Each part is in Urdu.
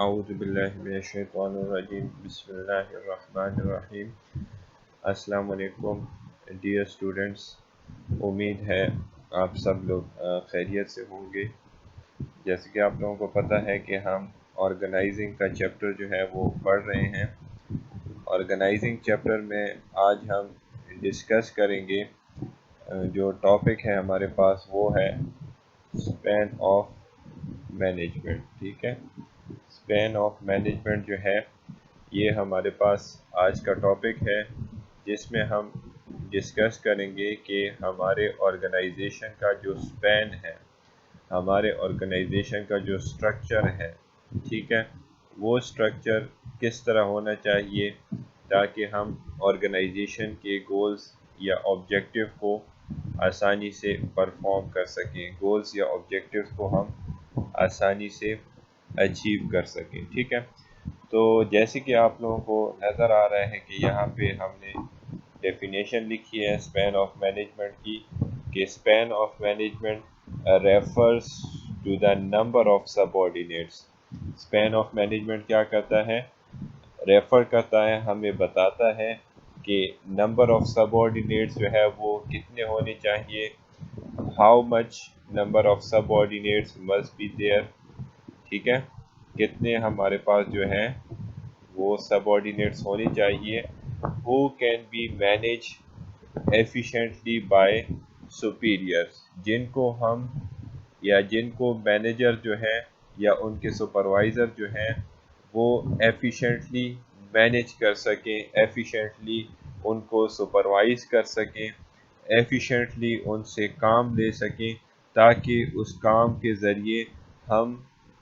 اعوذ باللہ من الشیطان الرجیم بسم اللہ الرحمن الرحیم۔ السلام علیکم ڈیئر اسٹوڈنٹس، امید ہے آپ سب لوگ خیریت سے ہوں گے۔ جیسے کہ آپ لوگوں کو پتہ ہے کہ ہم آرگنائزنگ کا چیپٹر جو ہے وہ پڑھ رہے ہیں۔ آرگنائزنگ چیپٹر میں آج ہم ڈسکس کریں گے، جو ٹاپک ہے ہمارے پاس وہ ہے اسپین آف مینجمنٹ۔ ٹھیک ہے، اسپین آف مینجمنٹ جو ہے یہ ہمارے پاس آج کا ٹاپک ہے، جس میں ہم ڈسکس کریں گے کہ ہمارے آرگنائزیشن کا جو اسپین ہے، ہمارے آرگنائزیشن کا جو اسٹرکچر ہے، ٹھیک ہے، وہ اسٹرکچر کس طرح ہونا چاہیے تاکہ ہم آرگنائزیشن کے گولز یا آبجیکٹیو کو آسانی سے پرفارم کر سکیں، گولز یا آبجیکٹیوز کو ہم آسانی سے اچیو کر سکیں۔ ٹھیک ہے، تو جیسے کہ آپ لوگوں کو نظر آ رہا ہے کہ یہاں پہ ہم نے ڈیفینیشن لکھی ہے اسپین آف مینجمنٹ کی، کہ span of management refers to the number of subordinates. Span of management کیا کرتا ہے؟ ریفر کرتا ہے، ہمیں بتاتا ہے کہ نمبر آف سب آرڈینیٹس جو ہے وہ کتنے ہونے چاہیے، how much number of subordinates must be there. ٹھیک ہے، کتنے ہمارے پاس جو ہیں وہ سب آرڈینیٹس ہونی چاہیے، who can be managed efficiently by superiors، جن کو ہم یا جن کو مینیجر جو ہے یا ان کے سپروائزر جو ہیں وہ ایفیشینٹلی مینیج کر سکیں، ایفیشینٹلی ان کو سپروائز کر سکیں، ایفیشینٹلی ان سے کام لے سکیں، تاکہ اس کام کے ذریعے ہم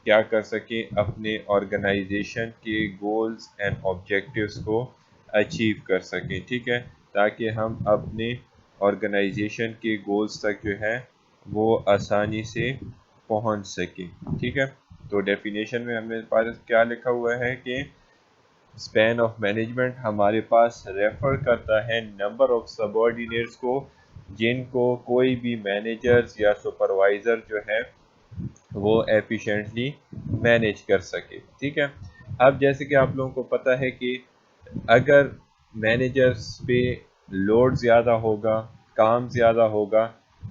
کیا کر سکیں، اپنے آرگنائزیشن کے گولز اینڈ آبجیکٹیوز کو اچیو کر سکیں۔ ٹھیک ہے، تاکہ ہم اپنے آرگنائزیشن کے گولز تک جو ہے وہ آسانی سے پہنچ سکیں۔ ٹھیک ہے، تو ڈیفینیشن میں ہمیں پاس کیا لکھا ہوا ہے کہ اسپین آف مینجمنٹ ہمارے پاس ریفر کرتا ہے نمبر آف سب آرڈینیٹس کو، جن کو کوئی بھی مینیجرز یا سپروائزر جو ہے وہ ایفیشینٹلی مینیج کر سکے۔ ٹھیک ہے، اب جیسے کہ آپ لوگوں کو پتہ ہے کہ اگر مینیجرز پہ لوڈ زیادہ ہوگا، کام زیادہ ہوگا،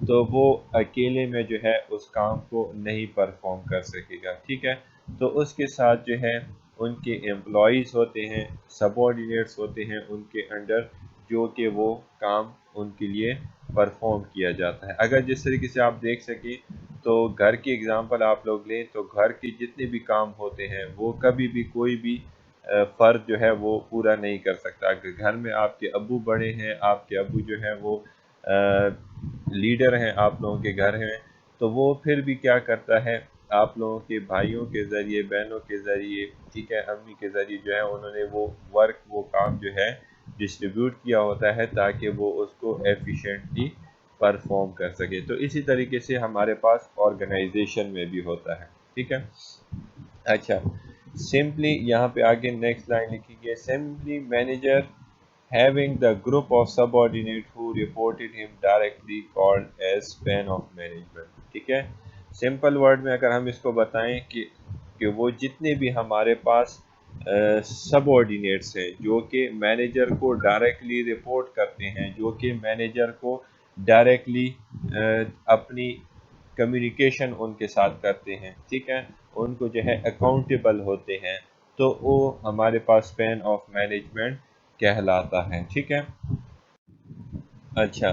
تو وہ اکیلے میں جو ہے اس کام کو نہیں پرفارم کر سکے گا۔ ٹھیک ہے، تو اس کے ساتھ جو ہے ان کے امپلائیز ہوتے ہیں، سب آرڈینیٹس ہوتے ہیں ان کے انڈر، جو کہ وہ کام ان کے لیے پرفارم کیا جاتا ہے۔ اگر جس طریقے سے آپ دیکھ سکیں تو گھر کی اگزامپل آپ لوگ لیں تو گھر کے جتنے بھی کام ہوتے ہیں وہ کبھی بھی کوئی بھی فرد جو ہے وہ پورا نہیں کر سکتا۔ اگر گھر میں آپ کے ابو بڑے ہیں، آپ کے ابو جو ہیں وہ لیڈر ہیں آپ لوگوں کے گھر میں، تو وہ پھر بھی کیا کرتا ہے، آپ لوگوں کے بھائیوں کے ذریعے، بہنوں کے ذریعے، ٹھیک ہے، امی کے ذریعے جو ہے انہوں نے وہ ورک، وہ کام جو ہے ڈسٹریبیوٹ کیا ہوتا ہے تاکہ وہ اس کو ایفیشینٹلی پرفارم کر سکے۔ تو اسی طریقے سے ہمارے پاس آرگنائزیشن میں بھی ہوتا ہے۔ ٹھیک ہے، اچھا، سمپلی یہاں پہ آگے نیکسٹ لائن لکھی گئی، simply manager having the group of subordinate who reported him directly called as span of management۔ ٹھیک ہے، سمپل ورڈ میں اگر ہم اس کو بتائیں کہ وہ جتنے بھی ہمارے پاس سب آرڈینیٹس ہیں جو کہ مینیجر کو ڈائریکٹلی رپورٹ کرتے ہیں، جو کہ مینیجر کو ڈائریکٹلی اپنی کمیونیکیشن ان کے ساتھ کرتے ہیں، ٹھیک ہے، ان کو جو ہے اکاؤنٹیبل ہوتے ہیں، تو وہ ہمارے پاس اسپین آف مینجمنٹ کہلاتا ہے۔ ٹھیک ہے، اچھا،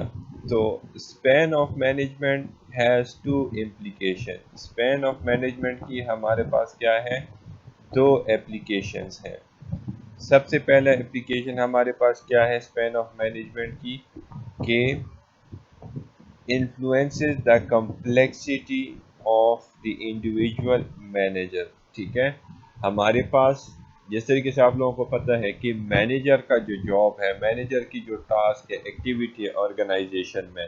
تو span of management has two implication. Span of management کی ہمارے پاس کیا ہے؟ دو اپلیکیشنز ہیں۔ سب سے پہلا اپلیکیشن ہمارے پاس کیا ہے اسپین آف مینجمنٹ کی، کہ influences the complexity of the individual manager۔ ٹھیک ہے، ہمارے پاس جس طریقے سے آپ لوگوں کو پتہ ہے کہ مینیجر کا جو جاب ہے، مینیجر کی جو ٹاسک ہے، ایکٹیویٹی ہے آرگنائزیشن میں،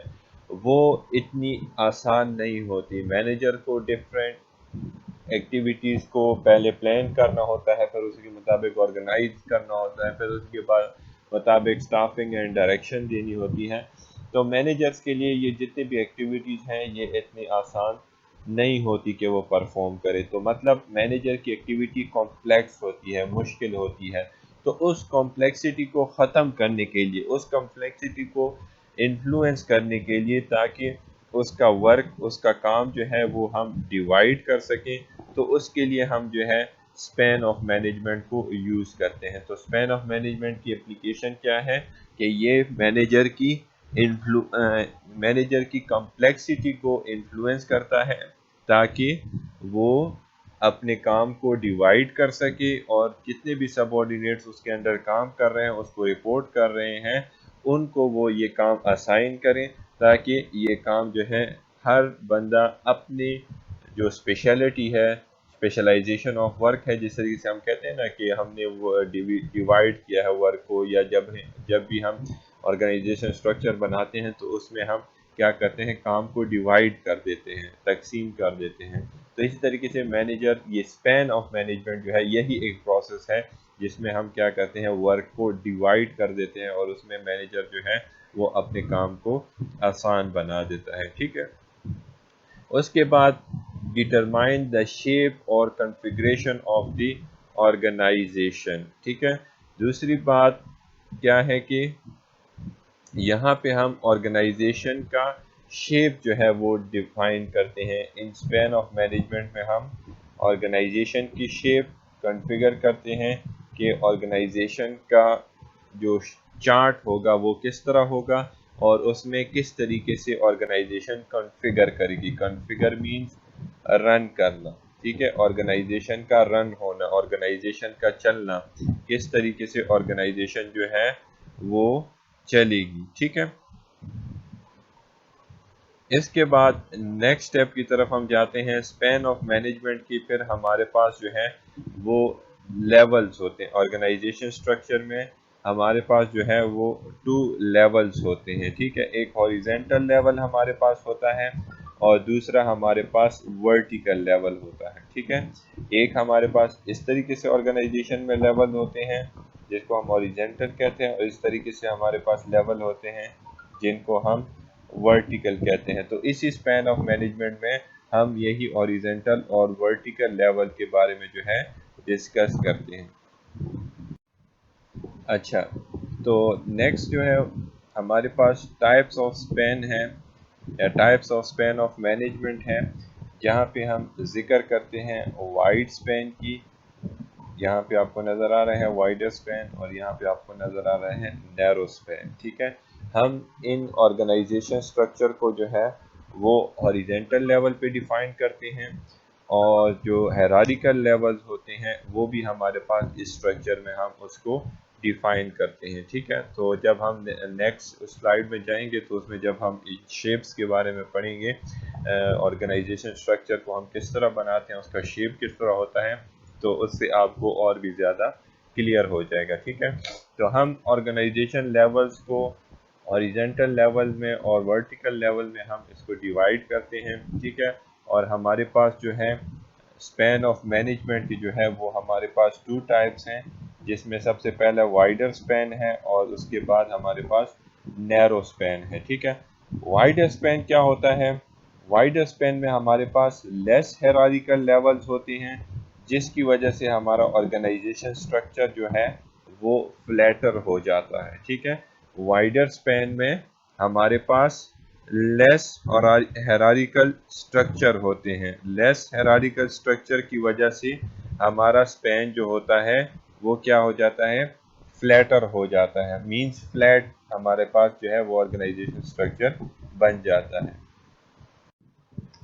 وہ اتنی آسان نہیں ہوتی۔ مینیجر کو ڈفرینٹ ایکٹیویٹیز کو پہلے پلان کرنا ہوتا ہے، پھر اس کے مطابق آرگنائز کرنا ہوتا ہے، پھر اس کے بعد مطابق سٹافنگ اینڈ ڈائریکشن دینی ہوتی ہے۔ تو مینیجرز کے لیے یہ جتنے بھی ایکٹیویٹیز ہیں یہ اتنی آسان نہیں ہوتی کہ وہ پرفارم کرے. تو مطلب مینیجر کی ایکٹیویٹی کمپلیکس ہوتی ہے، مشکل ہوتی ہے. تو اس کمپلیکسٹی کو ختم کرنے کے لیے، اس کمپلیکسٹی کو انفلوئنس کرنے کے لیے، تاکہ اس کا ورک، اس کا کام جو ہے وہ ہم ڈیوائڈ کر سکیں، تو اس کے لیے ہم جو ہے اسپین آف مینجمنٹ کو یوز کرتے ہیں. تو اسپین آف مینجمنٹ کی اپلیکیشن کیا ہے کہ یہ مینیجر کی کمپلیکسٹی کو انفلوئنس کرتا ہے، تاکہ وہ اپنے کام کو ڈیوائڈ کر سکے، اور جتنے بھی سب آرڈینیٹس اس کے اندر کام کر رہے ہیں، اس کو رپورٹ کر رہے ہیں، ان کو وہ یہ کام اسائن کریں، تاکہ یہ کام جو ہے ہر بندہ اپنی جو اسپیشلٹی ہے، اسپیشلائزیشن آف ورک ہے، جس طریقے سے ہم کہتے ہیں نا کہ ہم نے وہ ڈیوائڈ کیا ہے ورک کو، یا جب بھی ہم آرگنائزیشن اسٹرکچر بناتے ہیں تو اس میں ہم کیا کرتے ہیں، کام کو ڈیوائڈ کر دیتے ہیں، تقسیم کر دیتے ہیں. تو اسی طریقے سے مینیجر، یہ اسپین آف مینجمنٹ جو ہے، یہی ایک پروسیس ہے جس میں ہم کیا کرتے ہیں، ورک کو ڈیوائڈ کر دیتے ہیں، اور اس میں مینیجر جو ہے وہ اپنے کام کو آسان بنا دیتا ہے. ٹھیک ہے. اس کے بعد ڈیٹرمائن دا شیپ اور کنفیگریشن آف دی آرگنائزیشن. ٹھیک ہے. دوسری بات کیا ہے کہ یہاں پہ ہم آرگنائزیشن کا شیپ جو ہے وہ ڈیفائن کرتے ہیں. ان اسپین آف مینجمنٹ میں ہم آرگنائزیشن کی شیپ کنفیگر کرتے ہیں کہ آرگنائزیشن کا جو چارٹ ہوگا وہ کس طرح ہوگا، اور اس میں کس طریقے سے آرگنائزیشن کنفیگر کرے گی. کنفیگر مینز رن کرنا. ٹھیک ہے. آرگنائزیشن کا رن ہونا، آرگنائزیشن کا چلنا، کس طریقے سے آرگنائزیشن جو ہے وہ چلے گی. ٹھیک ہے. اس کے بعد نیکسٹ اسٹیپ کی طرف ہم جاتے ہیں. اسپین آف مینجمنٹ کی پھر ہمارے پاس جو ہے وہ لیولز ہوتے ہیں. آرگنائزیشن اسٹرکچر میں ہمارے پاس جو ہے وہ 2 لیولز ہوتے ہیں. ٹھیک ہے. ایک ہاریزونٹل لیول ہمارے پاس ہوتا ہے، اور دوسرا ہمارے پاس ورٹیکل لیول ہوتا ہے. ٹھیک ہے. ایک ہمارے پاس اس طریقے سے آرگنائزیشن میں لیول ہوتے ہیں جس کو ہم ہاریزونٹل کہتے ہیں، اور اس طریقے سے ہمارے پاس لیول ہوتے ہیں جن کو ہم ورٹیکل کہتے ہیں. تو اسی اسپین آف مینجمنٹ میں ہم یہی ہاریزونٹل اور ورٹیکل لیول کے بارے میں جو ہے ڈسکس کرتے ہیں. اچھا، تو نیکسٹ جو ہے ہمارے پاس ٹائپس آف اسپین ہے، یا types of Spain of management ہے، جہاں پہ ہم ذکر کرتے ہیں وائڈ اسپین کی. یہاں پہ آپ کو نظر آ رہے ہیں وائڈر اسپین، اور یہاں پہ آپ کو نظر آ رہے ہیں نیرو اسپین. ٹھیک ہے. ہم ان آرگنائزیشن اسٹرکچر کو جو ہے وہ ہاریزونٹل لیول پہ ڈیفائن کرتے ہیں، اور جو ہیرارکل لیولز ہوتے ہیں وہ بھی ہمارے پاس اس اسٹرکچر میں ہم اس کو ڈیفائن کرتے ہیں. ٹھیک ہے. تو جب ہم نیکسٹ سلائیڈ میں جائیں گے تو اس میں جب ہم شیپس کے بارے میں پڑھیں گے، آرگنائزیشن اسٹرکچر کو ہم کس طرح بناتے ہیں، اس کا شیپ کس طرح ہوتا ہے، تو اس سے آپ کو اور بھی زیادہ کلیئر ہو جائے گا. ٹھیک ہے. تو ہم آرگنائزیشن لیولز کو ہاریزونٹل لیول میں اور ورٹیکل لیول میں ہم اس کو ڈیوائڈ کرتے ہیں. ٹھیک ہے. اور ہمارے پاس جو ہے اسپین آف مینجمنٹ کی جو ہے وہ ہمارے پاس 2 ٹائپس ہیں، جس میں سب سے پہلا وائڈر اسپین ہے، اور اس کے بعد ہمارے پاس نیرو اسپین ہے. ٹھیک ہے. وائڈر اسپین کیا ہوتا ہے؟ وائڈر اسپین میں ہمارے پاس لیس ہیرارکل لیولز ہوتے ہیں، جس کی وجہ سے ہمارا آرگنائزیشن اسٹرکچر جو ہے وہ فلیٹر ہو جاتا ہے. ٹھیک ہے. وائڈر اسپین میں ہمارے پاس لیس اور ہیرارکل اسٹرکچر ہوتے ہیں. لیس ہیرارکل اسٹرکچر کی وجہ سے ہمارا اسپین جو ہوتا ہے وہ کیا ہو جاتا ہے؟ فلیٹر ہو جاتا ہے. مینز فلیٹ ہمارے پاس جو ہے وہ آرگنائزیشن اسٹرکچر بن جاتا ہے.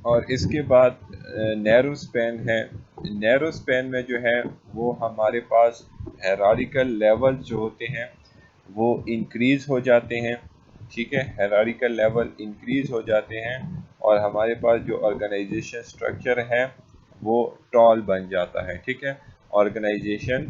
اور اس کے بعد نیرو اسپین ہے. نیرو اسپین میں جو ہے وہ ہمارے پاس ہیرارکل لیول جو ہوتے ہیں وہ انکریز ہو جاتے ہیں. ٹھیک ہے. ہیرارکل لیول انکریز ہو جاتے ہیں، اور ہمارے پاس جو آرگنائزیشن اسٹرکچر ہے وہ ٹال بن جاتا ہے. ٹھیک ہے. آرگنائزیشن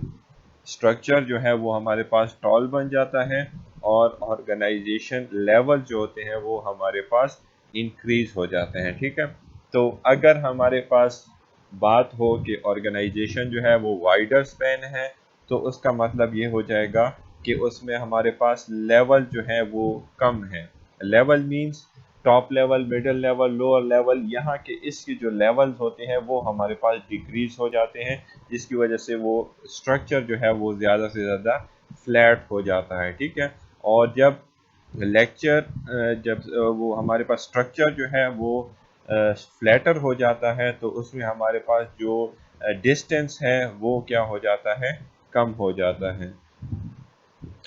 اسٹرکچر جو ہے وہ ہمارے پاس ٹال بن جاتا ہے، اور آرگنائزیشن لیول جو ہوتے ہیں وہ ہمارے پاس انکریز ہو جاتے ہیں. ٹھیک ہے. تو اگر ہمارے پاس بات ہو کہ آرگنائزیشن جو ہے وہ وائڈر اسپین ہے، تو اس کا مطلب یہ ہو جائے گا کہ اس میں ہمارے پاس لیول جو ہے وہ کم ہے. Level means top level, middle level, lower level, یہاں کے اس کے جو لیولز ہوتے ہیں وہ ہمارے پاس ڈیکریز ہو جاتے ہیں، جس کی وجہ سے وہ اسٹرکچر جو ہے وہ زیادہ سے زیادہ فلیٹ ہو جاتا ہے. ٹھیک ہے. اور جب لیکچر جب وہ ہمارے پاس اسٹرکچر جو ہے وہ فلیٹر ہو جاتا ہے تو اس میں ہمارے پاس جو ڈسٹینس ہے وہ کیا ہو جاتا ہے، کم ہو جاتا ہے.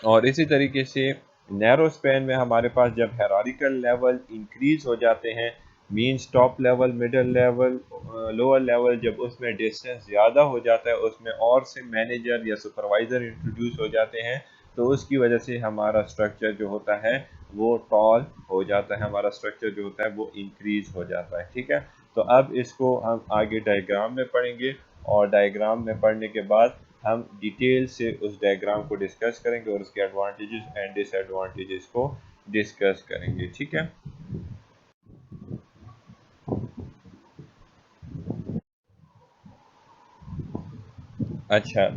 اور اسی طریقے سے نیرو اسپین میں ہمارے پاس جب ہیرارکل لیول انکریز ہو جاتے ہیں، means top level, middle level, lower level, جب اس میں ڈسٹینس زیادہ ہو جاتا ہے، اس میں اور سے مینیجر یا سپروائزر انٹروڈیوس ہو جاتے ہیں، تو اس کی وجہ سے ہمارا اسٹرکچر جو ہوتا ہے وہ ٹال ہو جاتا ہے، ہمارا اسٹرکچر جو ہوتا ہے وہ انکریز ہو جاتا ہے. ٹھیک ہے. تو اب اس کو ہم آگے ڈائیگرام میں پڑھیں گے، اور ڈائیگرام میں پڑھنے کے بعد ہم ڈیٹیل سے اس ڈائیگرام کو ڈسکس کریں گے اور اس کے ایڈوانٹیجز اینڈ ڈس ایڈوانٹیجز کو ڈسکس کریں گے. ٹھیک ہے. اچھا،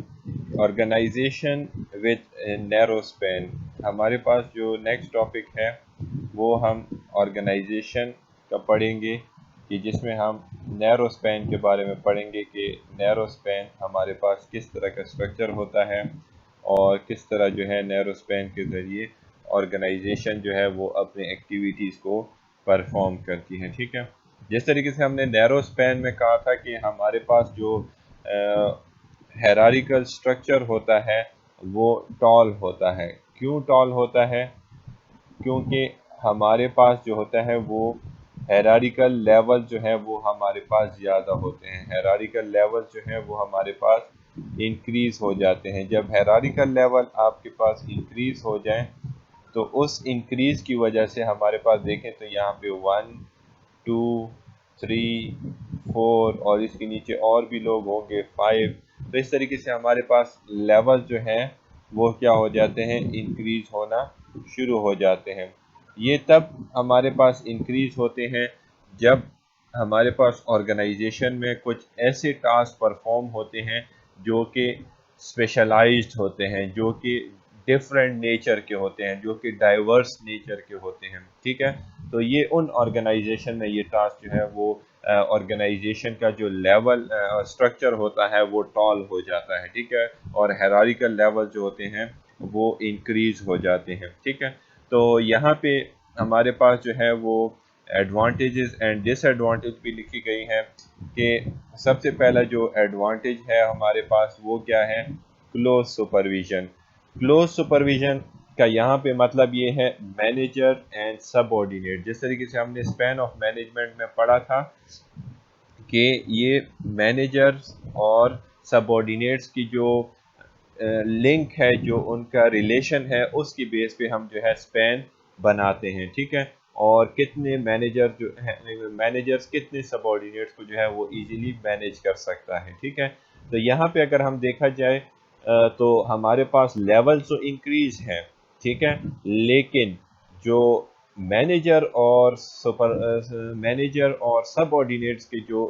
آرگنائزیشن وتھ نیرو اسپین. ہمارے پاس جو نیکسٹ ٹاپک ہے وہ ہم آرگنائزیشن کا پڑھیں گے، کہ جس میں ہم نیرو اسپین کے بارے میں پڑھیں گے کہ نیرو اسپین ہمارے پاس کس طرح کا اسٹرکچر ہوتا ہے، اور کس طرح جو ہے نیرو اسپین کے ذریعے آرگنائزیشن جو ہے وہ اپنے ایکٹیویٹیز کو پرفارم کرتی ہے. ٹھیک ہے. جس طریقے سے ہم نے نیرو اسپین میں کہا تھا کہ ہمارے پاس جو ہیرارکل اسٹرکچر ہوتا ہے وہ ٹال ہوتا ہے. کیوں ٹال ہوتا ہے؟ کیونکہ ہمارے پاس جو ہوتا ہے وہ ہیرارکل لیول جو ہے وہ ہمارے پاس زیادہ ہوتے ہیں، ہیرارکل لیول جو ہے وہ ہمارے پاس انکریز ہو جاتے ہیں. جب ہیرارکل لیول آپ کے پاس انکریز ہو جائیں تو اس انکریز کی وجہ سے ہمارے پاس دیکھیں تو یہاں پہ 1 2 3 4 اور اس کے نیچے اور بھی لوگ ہوں گے 5. تو اس طریقے سے ہمارے پاس لیول جو ہیں وہ کیا ہو جاتے ہیں، انکریز ہونا شروع ہو جاتے ہیں. یہ تب ہمارے پاس انکریز ہوتے ہیں جب ہمارے پاس آرگنائزیشن میں کچھ ایسے ٹاسک پرفارم ہوتے ہیں جو کہ اسپیشلائزڈ ہوتے ہیں، جو کہ ڈفرینٹ نیچر کے ہوتے ہیں، جو کہ ڈائیورس نیچر کے ہوتے ہیں. ٹھیک ہے. تو یہ ان آرگنائزیشن میں یہ ٹاسک جو ہے وہ آرگنائزیشن کا جو لیول اسٹرکچر ہوتا ہے وہ ٹال ہو جاتا ہے. ٹھیک ہے. اور ہیرارکل لیول جو ہوتے ہیں وہ انکریز ہو جاتے ہیں. ٹھیک ہے. تو یہاں پہ ہمارے پاس جو ہے وہ ایڈوانٹیجز اینڈ ڈس ایڈوانٹیج بھی لکھی گئی ہیں، کہ سب سے پہلا جو ایڈوانٹیج ہے ہمارے پاس وہ کیا ہے، کلوز سپرویژن. کلوز سپرویژن کا یہاں پہ مطلب یہ ہے مینیجر اینڈ سب آرڈینیٹ. جس طریقے سے ہم نے اسپین آف مینجمنٹ میں پڑھا تھا کہ یہ مینیجرز اور سب آرڈینیٹس کی جو لنک ہے، جو ان کا ریلیشن ہے، اس کی بیس پہ ہم جو ہے اسپین بناتے ہیں. ٹھیک ہے. اور کتنے مینیجر جو ہے، مینیجرز کتنے سب آرڈینیٹس کو جو ہے وہ ایزیلی مینیج کر سکتا ہے. ٹھیک ہے. تو یہاں پہ اگر ہم دیکھا جائے تو ہمارے پاس لیول تو انکریز ہیں. ٹھیک ہے. لیکن جو مینیجر اور سب آرڈینیٹس کے جو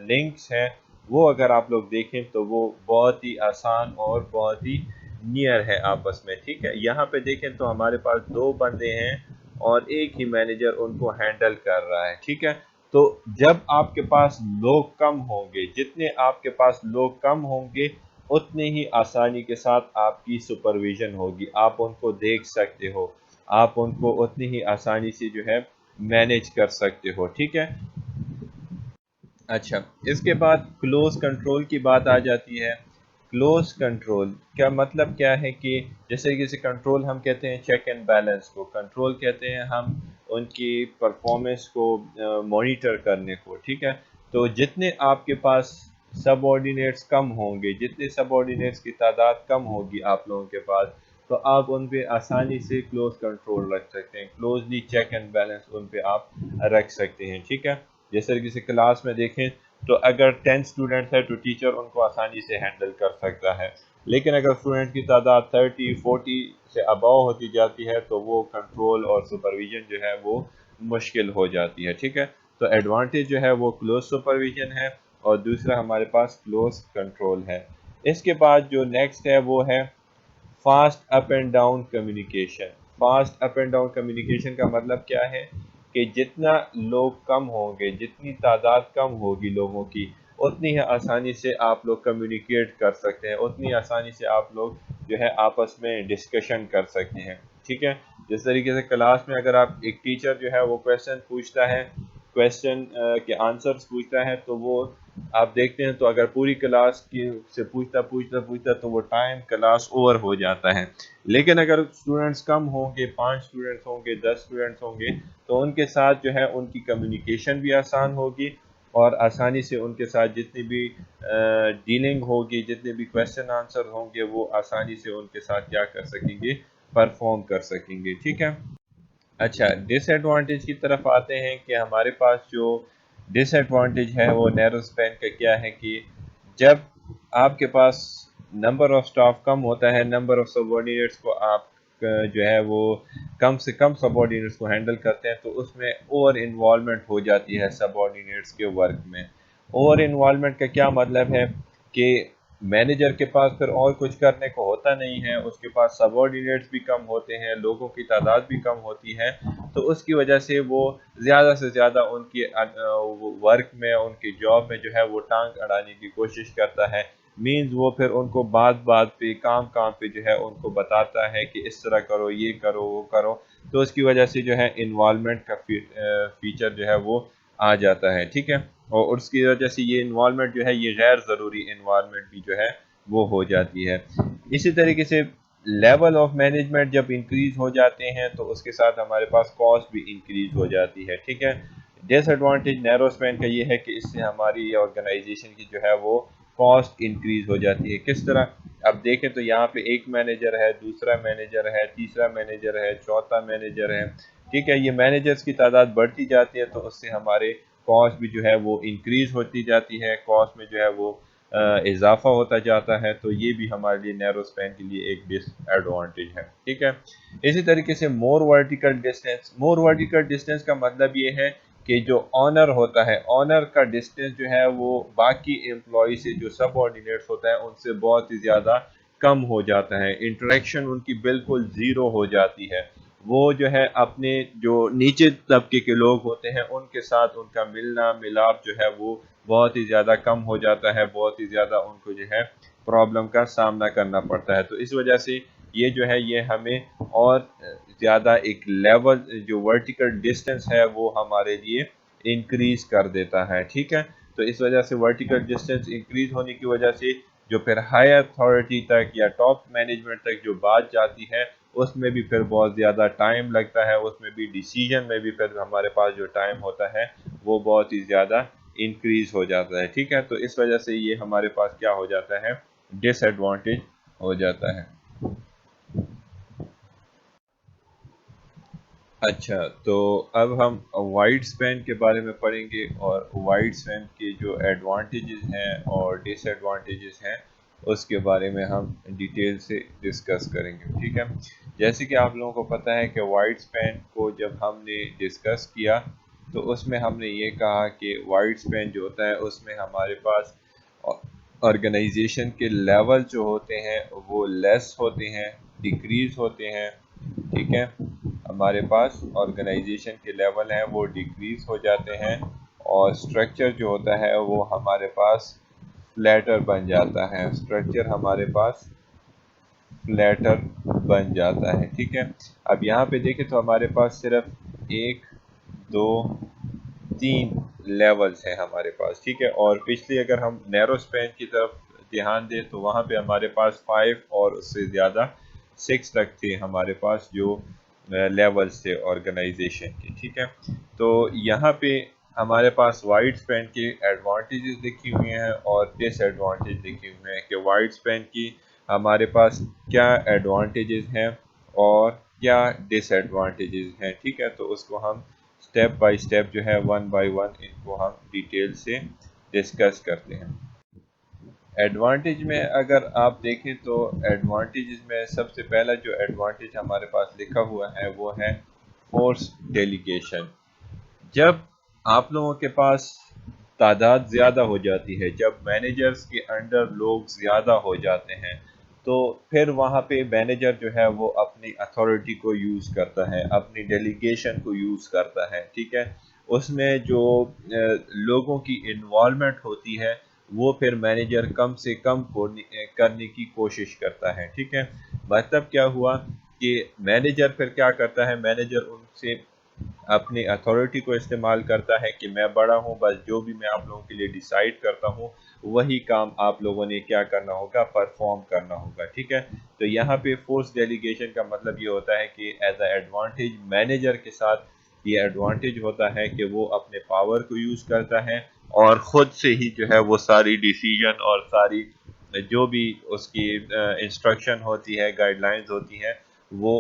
لنکس ہیں وہ اگر آپ لوگ دیکھیں تو وہ بہت ہی آسان اور بہت ہی نیئر ہے آپس میں. ٹھیک ہے. یہاں پہ دیکھیں تو ہمارے پاس 2 بندے ہیں اور ایک ہی مینیجر ان کو ہینڈل کر رہا ہے. ٹھیک ہے. تو جب آپ کے پاس لوگ کم ہوں گے، جتنے آپ کے پاس لوگ کم ہوں گے اتنے ہی آسانی کے ساتھ آپ کی سپرویژن ہوگی، آپ ان کو دیکھ سکتے ہو، آپ ان کو اتنی ہی آسانی سے جو ہے مینیج کر سکتے ہو. ٹھیک ہے. اچھا، اس کے بعد کلوز کنٹرول کی بات آ جاتی ہے. کلوز کنٹرول کا مطلب کیا ہے کہ جیسے کسی کنٹرول ہم کہتے ہیں چیک اینڈ بیلنس کو، کنٹرول کہتے ہیں ہم ان کی پرفارمنس کو مانیٹر کرنے کو. ٹھیک ہے. تو جتنے آپ کے پاس سب آرڈینیٹس کم ہوں گے، جتنے سب آرڈینیٹس کی تعداد کم ہوگی آپ لوگوں کے پاس، تو آپ ان پہ آسانی سے کلوز کنٹرول رکھ سکتے ہیں، closely check and balance in پہ آپ رکھ سکتے ہیں. ٹھیک ہے. جیسے کسی کلاس میں دیکھیں تو اگر 10 اسٹوڈنٹ ہے تو ٹیچر ان کو آسانی سے ہینڈل کر سکتا ہے، لیکن اگر اسٹوڈنٹ کی تعداد 30-40 سے اباؤ ہوتی جاتی ہے تو وہ کنٹرول اور سپرویژن جو ہے وہ مشکل ہو جاتی ہے. ٹھیک ہے. تو ایڈوانٹیج جو ہے وہ کلوز سپرویژن ہے، اور دوسرا ہمارے پاس کلوز کنٹرول ہے. اس کے بعد جو نیکسٹ ہے وہ ہے fast up and down communication. Fast up and down communication کا مطلب کیا ہے کہ جتنا لوگ کم ہوں گے، جتنی تعداد کم ہوگی لوگوں کی، اتنی ہی آسانی سے آپ لوگ کمیونیکیٹ کر سکتے ہیں، اتنی آسانی سے آپ لوگ جو ہے آپس میں ڈسکشن کر سکتے ہیں، ٹھیک ہے۔ جس طریقے سے کلاس میں اگر آپ ایک ٹیچر جو ہے وہ کویشچن پوچھتا ہے، کویشچن کے آنسرز پوچھتا ہے، تو وہ آپ دیکھتے ہیں تو اگر پوری کلاس کی سے پوچھتا تو وہ ٹائم کلاس اوور ہو جاتا ہے۔ لیکن اگر اسٹوڈنٹس کم ہوں گے، 5 اسٹوڈنٹس ہوں گے، 10 اسٹوڈنٹس ہوں گے، تو ان کے ساتھ جو ہے ان کی کمیونیکیشن بھی آسان ہوگی، اور آسانی سے ان کے ساتھ جتنی بھی ڈیلنگ ہوگی، جتنے بھی کویشچن آنسر ہوں گے، وہ آسانی سے ان کے ساتھ کیا کر سکیں گے، پرفارم کر سکیں گے، ٹھیک ہے۔ اچھا، ڈس ایڈوانٹیج کی طرف آتے ہیں کہ ہمارے پاس جو ڈس ایڈوانٹیج ہے وہ نیرو اسپین کا کیا ہے کہ جب آپ کے پاس نمبر آف سٹاف کم ہوتا ہے، نمبر آف سبارڈینیٹس کو آپ جو ہے وہ کم سے کم سبارڈینیٹس کو ہینڈل کرتے ہیں، تو اس میں اوور انوالومنٹ ہو جاتی ہے سبارڈینیٹس کے ورک میں۔ اوور انوالومنٹ کا کیا مطلب ہے کہ مینیجر کے پاس پھر اور کچھ کرنے کو ہوتا نہیں ہے، اس کے پاس سبارڈینیٹس بھی کم ہوتے ہیں، لوگوں کی تعداد بھی کم ہوتی ہے، تو اس کی وجہ سے وہ زیادہ سے زیادہ ان کی ورک میں، ان کی جاب میں جو ہے وہ ٹانگ اڑانے کی کوشش کرتا ہے۔ مینز وہ پھر ان کو بات بات پہ، کام پہ جو ہے ان کو بتاتا ہے کہ اس طرح کرو، یہ کرو، وہ کرو، تو اس کی وجہ سے جو ہے انوالومنٹ کا فیچر جو ہے وہ آ جاتا ہے، ٹھیک ہے۔ اور اس کی وجہ سے یہ انوالومنٹ جو ہے، یہ غیر ضروری انوالومنٹ بھی جو ہے وہ ہو جاتی ہے۔ اسی طریقے سے لیول آف مینجمنٹ جب انکریز ہو جاتے ہیں تو اس کے ساتھ ہمارے پاس کاسٹ بھی انکریز ہو جاتی ہے، ٹھیک ہے۔ ڈس ایڈوانٹیج نیرو اسپین کا یہ ہے کہ اس سے ہماری آرگنائزیشن کی جو ہے وہ کاسٹ انکریز ہو جاتی ہے۔ کس طرح؟ اب دیکھیں تو یہاں پہ ایک مینیجر ہے، دوسرا مینیجر ہے، تیسرا مینیجر ہے، چوتھا مینیجر ہے، ٹھیک ہے۔ یہ مینیجرز کی تعداد بڑھتی جاتی ہے تو اس سے ہمارے کاسٹ بھی جو ہے وہ انکریز ہوتی جاتی ہے، کاسٹ میں جو ہے وہ اضافہ ہوتا جاتا ہے، تو یہ بھی ہمارے لیے نیرو اسپین کے لیے ایک ڈس ایڈوانٹیج ہے، ٹھیک ہے۔ اسی طریقے سے مور ورٹیکل ڈسٹینس، مور ورٹیکل ڈسٹینس کا مطلب یہ ہے کہ جو آنر ہوتا ہے، آنر کا ڈسٹینس جو ہے وہ باقی امپلائی سے، جو سب آرڈینیٹس ہوتا ہے ان سے بہت ہی زیادہ کم ہو جاتا ہے، انٹریکشن ان کی بالکل زیرو ہو جاتی ہے۔ وہ جو ہے اپنے جو نیچے طبقے کے لوگ ہوتے ہیں ان کے ساتھ ان کا ملنا ملاپ جو ہے وہ بہت ہی زیادہ کم ہو جاتا ہے، بہت ہی زیادہ ان کو جو ہے پرابلم کا سامنا کرنا پڑتا ہے۔ تو اس وجہ سے یہ جو ہے یہ ہمیں اور زیادہ ایک لیول جو ورٹیکل ڈسٹینس ہے وہ ہمارے لیے انکریز کر دیتا ہے، ٹھیک ہے۔ تو اس وجہ سے ورٹیکل ڈسٹینس انکریز ہونے کی وجہ سے جو پھر ہائی اتھارٹی تک یا ٹاپ مینجمنٹ تک جو بات جاتی ہے اس میں بھی پھر بہت زیادہ ٹائم لگتا ہے، اس میں بھی ڈیسیجن میں بھی پھر ہمارے پاس جو ٹائم ہوتا ہے وہ بہت ہی زیادہ انکریز ہو جاتا ہے، ٹھیک ہے۔ تو اس وجہ سے یہ ہمارے پاس کیا ہو جاتا ہے، ڈس ایڈوانٹیج ہو جاتا ہے۔ اچھا، تو اب ہم وائڈ اسپین کے بارے میں پڑھیں گے، اور وائڈ اسپین کے جو ایڈوانٹیجز ہیں اور ڈس ایڈوانٹیجز ہیں اس کے بارے میں ہم ڈیٹیل سے ڈسکس کریں گے، ٹھیک ہے۔ جیسے کہ آپ لوگوں کو پتہ ہے کہ وائڈ اسپین کو جب ہم نے ڈسکس کیا تو اس میں ہم نے یہ کہا کہ وائڈ اسپین جو ہوتا ہے اس میں ہمارے پاس آرگنائزیشن کے لیول جو ہوتے ہیں وہ لیس ہوتے ہیں، ڈیکریز ہوتے ہیں، ٹھیک ہے۔ ہمارے پاس آرگنائزیشن کے لیول ہیں وہ ڈیکریز ہو جاتے ہیں، اور اسٹرکچر جو ہوتا ہے وہ ہمارے پاس فلیٹر بن جاتا ہے، اسٹرکچر ہمارے پاس فلیٹر بن جاتا ہے، ٹھیک ہے۔ اب یہاں پہ دیکھیں تو ہمارے پاس صرف 1 2 3 لیولز ہیں ہمارے پاس، ٹھیک ہے۔ اور پچھلی اگر ہم نیرو اسپین کی طرف دھیان دیں تو وہاں پہ ہمارے پاس 5 اور اس سے زیادہ 6 تک تھے ہمارے پاس جو لیولز تھے آرگنائزیشن کے، ٹھیک ہے۔ تو یہاں پہ ہمارے پاس وائڈ اسپین کے ایڈوانٹیجز لکھی ہوئی ہیں اور ڈس ایڈوانٹیج لکھی ہوئے ہیں کہ وائڈ اسپین کی ہمارے پاس کیا ایڈوانٹیجز ہیں اور کیا ڈس ایڈوانٹیجز ہیں، ٹھیک ہے۔ تو اس کو ہم سٹیپ بائی سٹیپ جو ہے 1 بائی 1 ان کو ہم ڈیٹیل سے ڈسکس کرتے ہیں۔ ایڈوانٹیج میں اگر آپ دیکھیں تو ایڈوانٹیجز میں سب سے پہلا جو ایڈوانٹیج ہمارے پاس لکھا ہوا ہے وہ ہے فورس ڈیلیگیشن۔ جب آپ لوگوں کے پاس تعداد زیادہ ہو جاتی ہے، جب مینیجرز کے انڈر لوگ زیادہ ہو جاتے ہیں، تو پھر وہاں پہ مینیجر جو ہے وہ اپنی اتھارٹی کو یوز کرتا ہے، اپنی ڈیلیگیشن کو یوز کرتا ہے، ٹھیک ہے. اس میں جو لوگوں کی انوالومنٹ ہوتی ہے وہ پھر مینیجر کم سے کم کرنے کی کوشش کرتا ہے، ٹھیک ہے. مطلب کیا ہوا کہ مینیجر پھر کیا کرتا ہے، مینیجر ان سے اپنی اتھارٹی کو استعمال کرتا ہے کہ میں بڑا ہوں، بس جو بھی میں آپ لوگوں کے لیے ڈیسائیڈ کرتا ہوں وہی کام آپ لوگوں نے کیا کرنا ہوگا، پرفارم کرنا ہوگا، ٹھیک ہے. تو یہاں پہ فورس ڈیلیگیشن کا مطلب یہ ہوتا ہے کہ ایز اے ایڈوانٹیج مینیجر کے ساتھ یہ ایڈوانٹیج ہوتا ہے کہ وہ اپنے پاور کو یوز کرتا ہے اور خود سے ہی جو ہے وہ ساری ڈیسیجن اور ساری جو بھی اس کی انسٹرکشن ہوتی ہے، گائیڈ لائنز ہوتی ہیں، وہ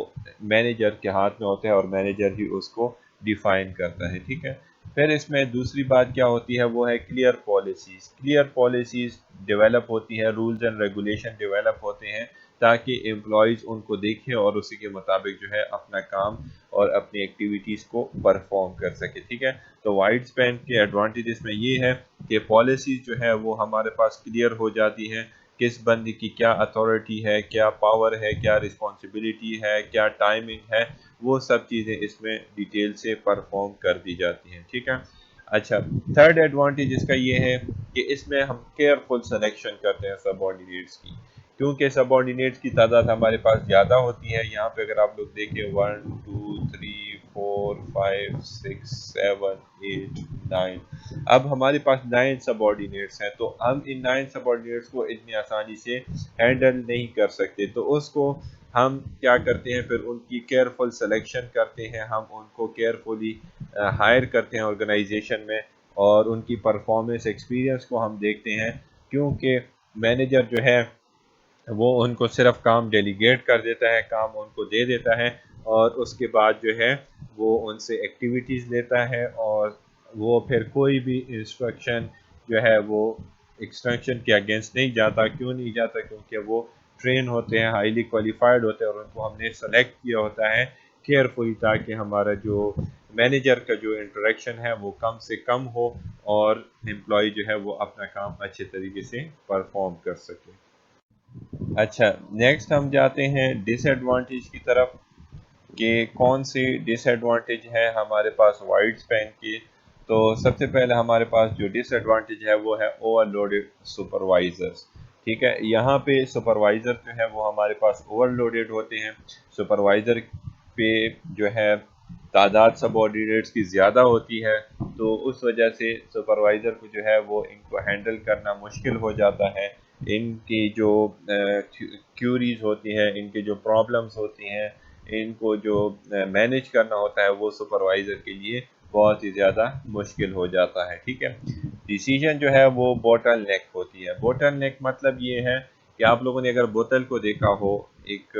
مینیجر کے ہاتھ میں ہوتے ہیں اور مینیجر ہی اس کو ڈیفائن کرتا ہے، ٹھیک ہے. پھر اس میں دوسری بات کیا ہوتی ہے، وہ ہے clear policies. Clear policies develop ہوتی ہے، رولز اینڈ ریگولیشن ڈیولپ ہوتے ہیں تاکہ امپلائیز ان کو دیکھیں اور اسی کے مطابق جو ہے اپنا کام اور اپنی ایکٹیویٹیز کو پرفارم کر سکے، ٹھیک ہے. تو وائڈ اسپین کے ایڈوانٹیجز میں یہ ہے کہ پالیسیز جو ہے وہ ہمارے پاس کلیئر ہو جاتی ہے، کس بندے کی کیا اتھارٹی ہے، کیا پاور ہے، کیا رسپانسبلٹی ہے، کیا ٹائمنگ ہے، وہ سب چیزیں اس میں ڈیٹیل سے پرفارم کر دی جاتی ہیں، ٹھیک ہے. اچھا، تھرڈ ایڈوانٹیج اس کا یہ ہے کہ اس میں ہم کیئرفل سلیکشن کرتے ہیں سب آرڈینیٹس کی، کیونکہ سب آرڈینیٹس کی تعداد ہمارے پاس زیادہ ہوتی ہے. یہاں پہ اگر آپ لوگ دیکھیں 1 2 3 4 5 6 7 8 9، اب ہمارے پاس 9 سب آرڈینیٹس ہیں، تو ہم ان 9 سب آرڈینیٹس کو اتنی آسانی سے ہینڈل نہیں کر سکتے. تو اس کو ہم کیا کرتے ہیں، پھر ان کی کیئرفل سلیکشن کرتے ہیں، ہم ان کو کیئرفلی ہائر کرتے ہیں آرگنائزیشن میں، اور ان کی پرفارمنس ایکسپیرینس کو ہم دیکھتے ہیں، کیونکہ مینیجر جو ہے وہ ان کو صرف کام ڈیلیگیٹ کر دیتا ہے، کام ان کو دے دیتا ہے، اور اس کے بعد جو ہے وہ ان سے ایکٹیویٹیز لیتا ہے، اور وہ پھر کوئی بھی انسٹرکشن جو ہے وہ ایکسٹینشن کے اگینسٹ نہیں جاتا. کیوں نہیں جاتا؟ کیونکہ وہ ٹرین ہوتے ہیں، ہائیلی کوالیفائڈ ہوتے ہیں، اور ان کو ہم نے سلیکٹ کیا ہوتا ہے کیئرفلی تاکہ ہمارا جو مینیجر کا جو انٹریکشن ہے وہ کم سے کم ہو اور امپلائی جو ہے وہ اپنا کام اچھے طریقے سے پرفارم کر سکے. اچھا، نیکسٹ ہم جاتے ہیں ڈس ایڈوانٹیج کی طرف کہ کون سی ڈس ایڈوانٹیج ہے ہمارے پاس وائڈ اسپین کی. تو سب سے پہلے ہمارے پاس جو ڈس ایڈوانٹیج ہے وہ ہے اوور لوڈیڈ سپروائزرز، ٹھیک ہے. یہاں پہ سپروائزر جو ہے وہ ہمارے پاس اوور لوڈیڈ ہوتے ہیں. سپروائزر پہ جو ہے تعداد سب آرڈینیٹس کی زیادہ ہوتی ہے، تو اس وجہ سے سپروائزر کو جو ہے وہ ان کو ہینڈل کرنا مشکل ہو جاتا ہے. ان کی جو کیوریز ہوتی ہیں، ان کی جو پرابلمز ہوتی ہیں، ان کو جو مینیج کرنا ہوتا ہے وہ سپروائزر کے لیے بہت ہی زیادہ مشکل ہو جاتا ہے، ٹھیک ہے. ڈیسیجن جو ہے وہ بوٹل نیک ہوتی ہے. بوٹل نیک مطلب یہ ہے کہ آپ لوگوں نے اگر بوتل کو دیکھا ہو، ایک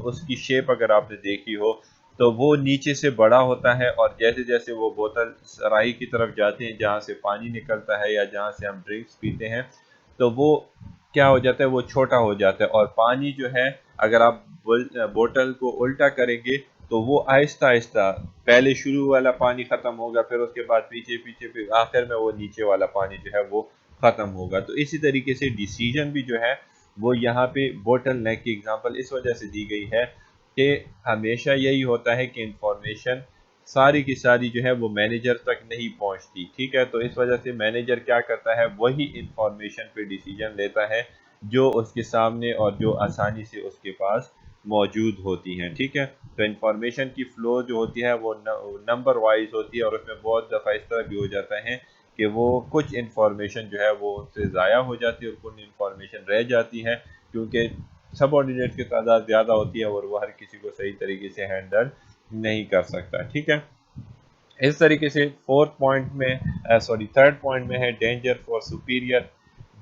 اس کی شیپ اگر آپ نے دیکھی ہو تو وہ نیچے سے بڑا ہوتا ہے، اور جیسے جیسے وہ بوتل سرائی کی طرف جاتے ہیں جہاں سے پانی نکلتا ہے یا جہاں سے ہم ڈرنکس پیتے ہیں، تو وہ کیا ہو جاتا ہے، وہ چھوٹا ہو جاتا ہے. اور پانی جو ہے اگر آپ بوتل کو الٹا کریں گے تو وہ آہستہ آہستہ پہلے شروع والا پانی ختم ہوگا، پھر اس کے بعد پیچھے پیچھے، پھر آخر میں وہ نیچے والا پانی جو ہے وہ ختم ہوگا. تو اسی طریقے سے ڈیسیجن بھی جو ہے وہ یہاں پہ بوٹل نیک کی اگزامپل اس وجہ سے دی گئی ہے کہ ہمیشہ یہی ہوتا ہے کہ انفارمیشن ساری کی ساری جو ہے وہ مینیجر تک نہیں پہنچتی، ٹھیک ہے. تو اس وجہ سے مینیجر کیا کرتا ہے، وہی انفارمیشن پہ ڈیسیجن لیتا ہے جو اس کے سامنے اور جو آسانی سے اس کے پاس موجود ہوتی ہیں، ٹھیک ہے. تو انفارمیشن کی فلو جو ہوتی ہے وہ نمبر وائز ہوتی ہے، اور اس میں بہت دفعہ اس طرح بھی ہو جاتا ہے کہ وہ کچھ انفارمیشن جو ہے وہ ان سے ضائع ہو جاتی ہے اور کچھ انفارمیشن رہ جاتی ہے، کیونکہ سب آرڈینیٹ کی تعداد زیادہ ہوتی ہے اور وہ ہر کسی کو صحیح طریقے سے ہینڈل نہیں کر سکتا، ٹھیک ہے. اس طریقے سے تھرڈ پوائنٹ میں ہے danger for superior.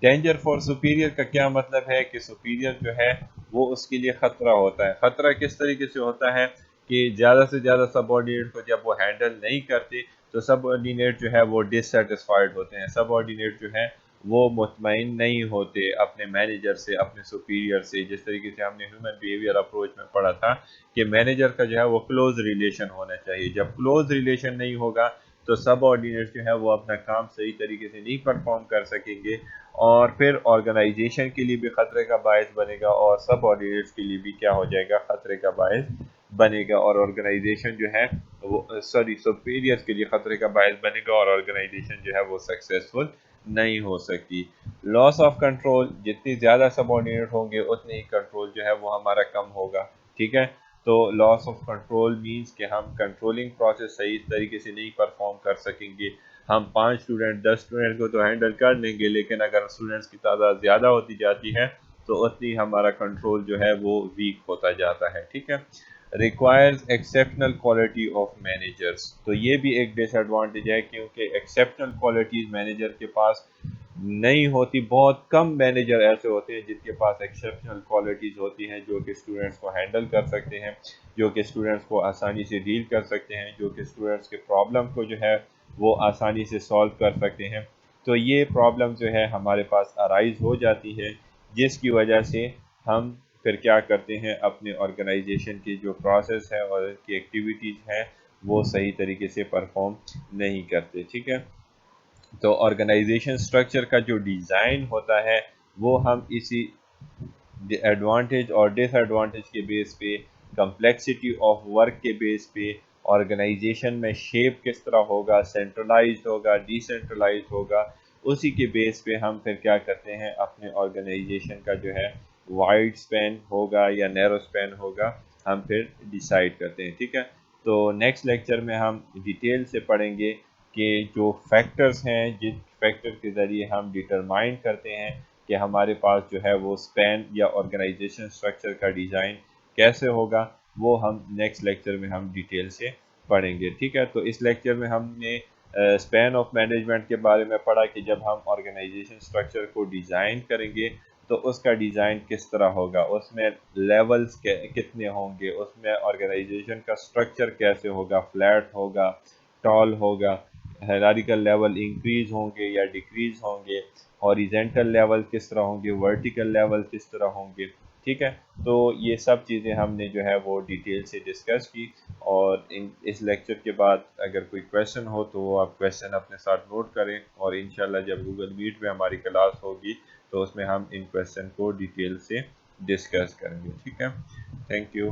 Danger for superior کا کیا مطلب ہے کہ سپیریئر جو ہے وہ اس کے لیے خطرہ ہوتا ہے. خطرہ کس طریقے سے ہوتا ہے کہ زیادہ سے زیادہ سب آرڈینیٹ کو جب وہ ہینڈل نہیں کرتے تو سب آرڈینیٹ جو ہے وہ ڈسسیٹسفائیڈ ہوتے ہیں. سب آرڈینیٹ جو ہے وہ مطمئن نہیں ہوتے اپنے مینیجر سے، اپنے سپیریئر سے. جس طریقے سے ہم نے ہیومن بیہیویئر اپروچ میں پڑھا تھا کہ مینیجر کا جو ہے وہ کلوز ریلیشن ہونا چاہیے. جب کلوز ریلیشن نہیں ہوگا تو سب آرڈینیٹ جو ہے وہ اپنا کام صحیح طریقے سے نہیں پرفارم کر سکیں گے، اور پھر آرگنائزیشن کے لیے بھی خطرے کا باعث بنے گا اور سب آرڈینیٹس کے لیے بھی کیا ہو جائے گا، خطرے کا باعث بنے گا، اور آرگنائزیشن جو ہے وہ سپیریئرز کے لیے خطرے کا باعث بنے گا، اور آرگنائزیشن جو ہے وہ سکسیسفل نہیں ہو سکتی۔ لاس آف کنٹرول، جتنی زیادہ سب آرڈینیٹ ہوں گے اتنے ہی کنٹرول جو ہے وہ ہمارا کم ہوگا، ٹھیک ہے۔ تو لاس آف کنٹرول مینس کہ ہم کنٹرولنگ پروسیس صحیح طریقے سے نہیں پرفارم کر سکیں گے۔ ہم 5 اسٹوڈنٹ 10 اسٹوڈنٹ کو تو ہینڈل کر لیں گے، لیکن اگر اسٹوڈنٹس کی تعداد زیادہ ہوتی جاتی ہے تو اتنی ہمارا کنٹرول جو ہے وہ ویک ہوتا جاتا ہے، ٹھیک ہے۔ Requires exceptional quality of managers, تو یہ بھی ایک ڈس ایڈوانٹیج ہے، کیونکہ ایکسیپشنل کوالٹیز مینیجر کے پاس نہیں ہوتی۔ بہت کم مینیجر ایسے ہوتے ہیں جن کے پاس ایکسیپشنل کوالٹیز ہوتی ہیں، جو کہ اسٹوڈنٹس کو ہینڈل کر سکتے ہیں، جو کہ اسٹوڈنٹس کو آسانی سے ڈیل کر سکتے ہیں، جو کہ اسٹوڈنٹس کے پرابلم کو جو ہے وہ آسانی سے سالو کر سکتے ہیں۔ تو یہ پرابلم جو ہے ہمارے پاس ارائز ہو جاتی ہے، جس کی وجہ سے ہم پھر کیا کرتے ہیں، اپنے آرگنائزیشن کی جو پروسیس ہے اور کی ایکٹیویٹیز ہیں وہ صحیح طریقے سے پرفارم نہیں کرتے، ٹھیک ہے۔ تو آرگنائزیشن سٹرکچر کا جو ڈیزائن ہوتا ہے وہ ہم اسی ایڈوانٹیج اور ڈس ایڈوانٹیج کے بیس پہ، کمپلیکسٹی آف ورک کے بیس پہ، آرگنائزیشن میں شیپ کس طرح ہوگا، سینٹرلائزڈ ہوگا ڈی سینٹرلائزڈ ہوگا، اسی کے بیس پہ ہم پھر کیا کرتے ہیں، اپنے آرگنائزیشن کا جو ہے وائڈ سپین ہوگا یا نیرو سپین ہوگا، ہم پھر ڈیسائیڈ کرتے ہیں، ٹھیک ہے۔ تو نیکسٹ لیکچر میں ہم ڈیٹیل سے پڑھیں گے کہ جو فیکٹرز ہیں، جن فیکٹر کے ذریعے ہم ڈیٹرمائن کرتے ہیں کہ ہمارے پاس جو ہے وہ سپین یا آرگنائزیشن سٹرکچر کا ڈیزائن کیسے ہوگا، وہ ہم نیکسٹ لیکچر میں ہم ڈیٹیل سے پڑھیں گے، ٹھیک ہے۔ تو اس لیکچر میں ہم نے سپین آف مینجمنٹ کے بارے میں پڑھا کہ جب ہم آرگنائزیشن سٹرکچر کو ڈیزائن کریں گے تو اس کا ڈیزائن کس طرح ہوگا، اس میں لیولز کتنے ہوں گے، اس میں آرگنائزیشن کا سٹرکچر کیسے ہوگا، فلیٹ ہوگا، ٹال ہوگا، ہیرارکل لیول انکریز ہوں گے یا ڈیکریز ہوں گے، ہاریزنٹل لیول کس طرح ہوں گے، ورٹیکل لیول کس طرح ہوں گے، ٹھیک ہے۔ تو یہ سب چیزیں ہم نے جو ہے وہ ڈیٹیل سے ڈسکس کی، اور اس لیکچر کے بعد اگر کوئی کویشچن ہو تو وہ آپ کویشچن اپنے ساتھ نوٹ کریں، اور انشاءاللہ جب گوگل میٹ میں ہماری کلاس ہوگی تو اس میں ہم ان کویشچن کو ڈیٹیل سے ڈسکس کریں گے، ٹھیک ہے۔ Thank you.